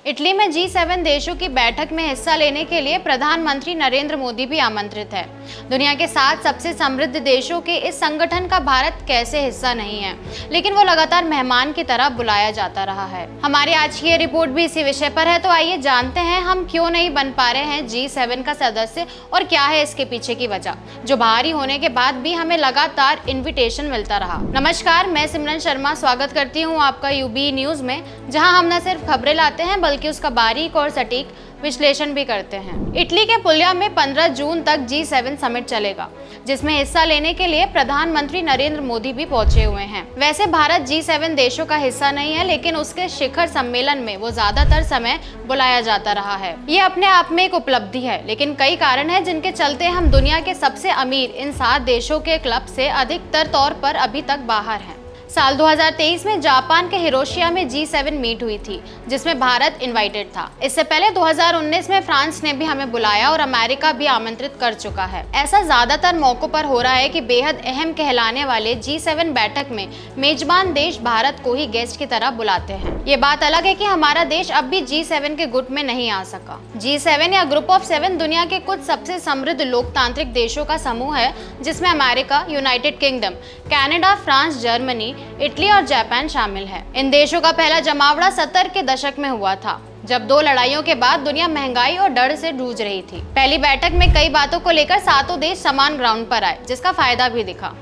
Italy में G7 देशों की बैठक में हिस्सा लेने के लिए प्रधानमंत्री नरेंद्र मोदी भी आमंत्रित है। दुनिया के 7 सबसे समृद्ध देशों के इस संगठन का भारत कैसे हिस्सा नहीं है, लेकिन वो लगातार मेहमान की तरह बुलाया जाता रहा है। हमारी आज की ये रिपोर्ट भी इसी विषय पर है, तो आइए जानते हैं हम क्यों नहीं बन पा रहे हैं G7 का सदस्य और क्या है इसके पीछे की वजह, जो बाहरी होने के बाद भी हमें लगातार इन्विटेशन मिलता रहा। नमस्कार, मैं सिमरन शर्मा स्वागत करती हूँ आपका यूबी न्यूज में, जहाँ हम न सिर्फ खबरें लाते हैं बल्कि उसका बारीक और सटीक विश्लेषण भी करते हैं। इटली के पुलिया में 15 जून तक G7 समिट चलेगा, जिसमें हिस्सा लेने के लिए प्रधानमंत्री नरेंद्र मोदी भी पहुंचे हुए हैं। वैसे भारत G7 देशों का हिस्सा नहीं है, लेकिन उसके शिखर सम्मेलन में वो ज्यादातर समय बुलाया जाता रहा है। ये अपने आप में एक उपलब्धि है, लेकिन कई कारण हैं जिनके चलते हम दुनिया के सबसे अमीर इन 7 देशों के क्लब से अधिकतर तौर पर अभी तक बाहर हैं। साल 2023 में जापान के हिरोशिमा में G7 मीट हुई थी, जिसमें भारत इनवाइटेड था। इससे पहले 2019 में फ्रांस ने भी हमें बुलाया और अमेरिका भी आमंत्रित कर चुका है। ऐसा ज्यादातर मौकों पर हो रहा है कि बेहद अहम कहलाने वाले G7 बैठक में मेजबान देश भारत को ही गेस्ट की तरह बुलाते हैं। ये बात अलग है कि हमारा देश अब भी G7 के गुट में नहीं आ सका। G7 या ग्रुप ऑफ 7 दुनिया के कुछ सबसे समृद्ध लोकतांत्रिक देशों का समूह है, जिसमें America, United kingdom, Canada, France, Germany, Italy और जापान शामिल है। इन देशों का पहला जमावड़ा 70 के दशक में हुआ था, जब 2 लड़ाइयों के बाद दुनिया महंगाई और डर से जूझ रही थी। पहली बैठक में कई बातों को लेकर 7 देश समान ग्राउंड पर आए, जिसका फायदा भी दिखा।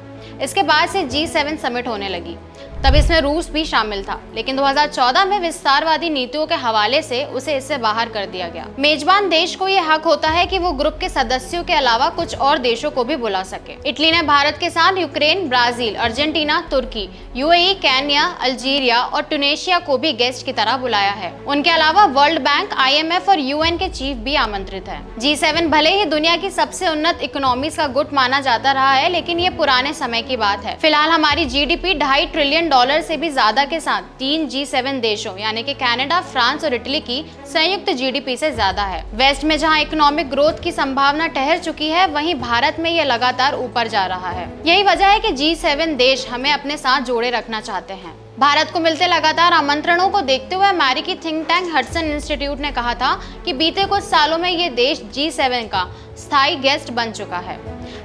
इसके बाद से G7 समिट होने लगी, तब इसमें रूस भी शामिल था, लेकिन 2014 में विस्तारवादी नीतियों के हवाले से उसे इससे बाहर कर दिया गया। मेजबान देश को यह हक होता है कि वो ग्रुप के सदस्यों के अलावा कुछ और देशों को भी बुला सके। इटली ने भारत के साथ यूक्रेन, ब्राजील, अर्जेंटीना, तुर्की, यूएई, केन्या, अल्जीरिया और ट्यूनीशिया को भी गेस्ट की तरह बुलाया है। उनके अलावा वर्ल्ड बैंक, IMF और UN के चीफ भी आमंत्रित है। G7 भले ही दुनिया की सबसे उन्नत इकोनॉमीज का गुट माना जाता रहा है, लेकिन ये पुराने समय की बात है। फिलहाल हमारी GDP $2.5 ट्रिलियन से भी ज्यादा के साथ 3 G7 देशों यानी कि कनाडा, फ्रांस और इटली की संयुक्त GDP से ज्यादा है। वेस्ट में जहां इकोनॉमिक ग्रोथ की संभावना ठहर चुकी है, वहीं भारत में यह लगातार ऊपर जा रहा है। यही वजह है कि G7 देश हमें अपने साथ जोड़े रखना चाहते हैं। भारत को मिलते लगातार आमंत्रणों को देखते हुए अमेरिकी थिंक टैंक हडसन इंस्टीट्यूट ने कहा था कि बीते कुछ सालों में ये देश G7 का स्थायी गेस्ट बन चुका है।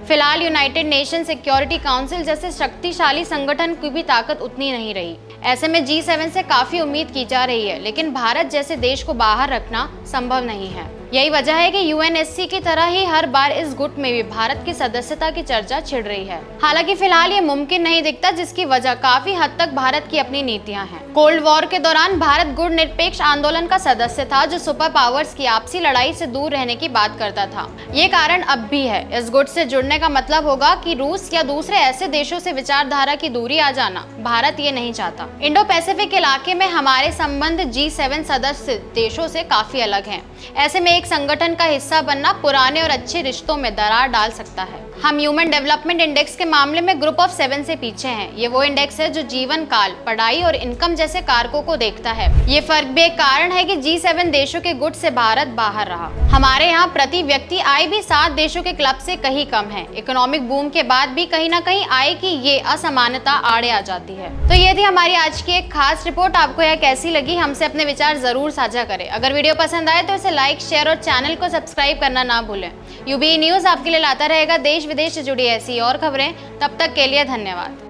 फिलहाल यूनाइटेड नेशन सिक्योरिटी काउंसिल जैसे शक्तिशाली संगठन की भी ताकत उतनी नहीं रही। ऐसे में G7 से काफी उम्मीद की जा रही है, लेकिन भारत जैसे देश को बाहर रखना संभव नहीं है। यही वजह है कि UNSC की तरह ही हर बार इस गुट में भी भारत की सदस्यता की चर्चा छिड़ रही है। हालांकि फिलहाल ये मुमकिन नहीं दिखता, जिसकी वजह काफी हद तक भारत की अपनी नीतियां हैं। कोल्ड वॉर के दौरान भारत गुट निरपेक्ष आंदोलन का सदस्य था, जो सुपर पावर्स की आपसी लड़ाई से दूर रहने की बात करता था। ये कारण अब भी है। इस गुट से जुड़ने का मतलब होगा कि रूस या दूसरे ऐसे देशों से विचारधारा की दूरी आ जाना। भारत ये नहीं चाहता। इंडो पैसिफिक इलाके में हमारे संबंध G7 सदस्य देशों से काफी अलग हैं। ऐसे में एक संगठन का हिस्सा बनना पुराने और अच्छे रिश्तों में दरार डाल सकता है। हम ह्यूमन डेवलपमेंट इंडेक्स के मामले में ग्रुप ऑफ 7 से पीछे हैं। ये वो इंडेक्स है जो जीवन काल, पढ़ाई और इनकम जैसे कारकों को देखता है। ये फर्क भी एक कारण है कि G7 देशों के गुट से भारत बाहर रहा। हमारे यहाँ प्रति व्यक्ति आय भी 7 देशों के क्लब से कहीं कम है। इकोनॉमिक बूम के बाद भी कहीं ना कहीं आय की ये असमानता आड़े आ जाती है। तो ये थी हमारी आज की एक खास रिपोर्ट। आपको यह कैसी लगी, हमसे अपने विचार जरूर साझा करें। अगर वीडियो पसंद आए तो इसे लाइक, शेयर और चैनल को सब्सक्राइब करना ना भूलें। यूबी न्यूज आपके लिए लाता रहेगा देश विदेश से जुड़ी ऐसी और खबरें। तब तक के लिए धन्यवाद।